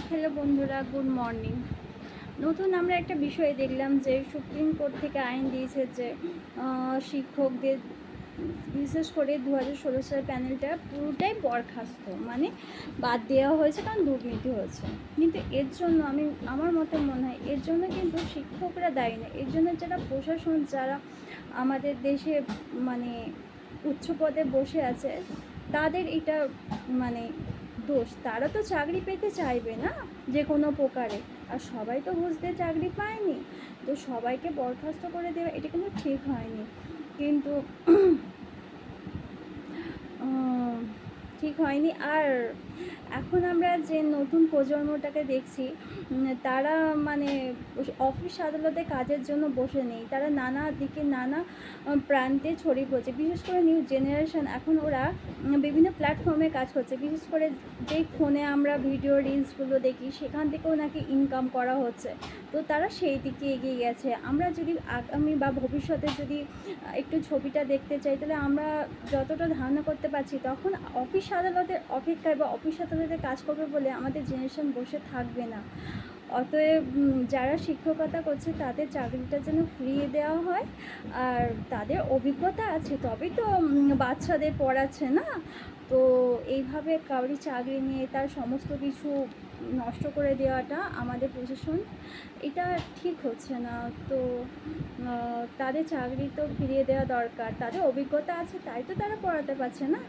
Hello বন্ধুরা, good morning. নতুন আমরা একটা বিষয় দেখলাম যে সুপ্রিম কোর্ট থেকে আইন দিয়েছে যে শিক্ষকদের বিশেষ করে 2016 সালের প্যানেলটা পুরোটাই বরখাস্ত, মানে বাদ দেওয়া হয়েছে কারণ দুর্নীতি হয়েছে। কিন্তু এর জন্য আমার মতে মনে হয় এর জন্য কিন্তু শিক্ষকরা দায়ী না, এর জন্য যারা প্রশাসন, যারা আমাদের দেশে মানে উচ্চ পদে বসে আছে তাদের এটা মানে দোষ। তারা তো চাকরি পেতে চাইবে না যে কোনো প্রকারে, আর সবাই তো বুঝতে চাকরি পায়নি, তো সবাইকে বরখাস্ত করে দেওয়া এটা কিন্তু ঠিক হয়নি। কিন্তু ঠিক হয়নি। আর এখন আমরা যে নতুন প্রজন্মটাকে দেখছি, তারা মানে অফিস আদালতে কাজের জন্য বসে নেই, তারা নানা দিকে নানা প্রান্তে ছড়িয়ে পড়ছে। বিশেষ করে নিউ জেনারেশন, এখন ওরা বিভিন্ন প্ল্যাটফর্মে কাজ করছে। বিশেষ করে যেই ফোনে আমরা ভিডিও রিলসগুলো দেখি সেখান থেকেও নাকি ইনকাম করা হচ্ছে, তো তারা সেই দিকে এগিয়ে গেছে। আমরা যদি আগামী বা ভবিষ্যতে যদি একটু ছবিটা দেখতে চাই, তাহলে আমরা যতটা ধারণা করতে পারছি তখন অফিস আদালতের অপেক্ষায় বা অফিস আদালতে কাজ করবে বলে আমাদের জেনারেশন বসে থাকবে না। অতএব যারা শিক্ষকতা করছে তাদের চাকরিটা যেন ফিরিয়ে দেওয়া হয়, আর তাদের অভিজ্ঞতা আছে তবেই তো বাচ্চাদের পড়াচ্ছে না। তো এইভাবে কাউরি চাকরি নিয়ে তার সমস্ত কিছু নষ্ট করে দেওয়াটা আমাদের প্রশাসন, এটা ঠিক হচ্ছে না। তো তাদের চাকরি তো ফিরিয়ে দেওয়া দরকার, তাদের অভিজ্ঞতা আছে তাই তো তারা পড়াতে পারছে না।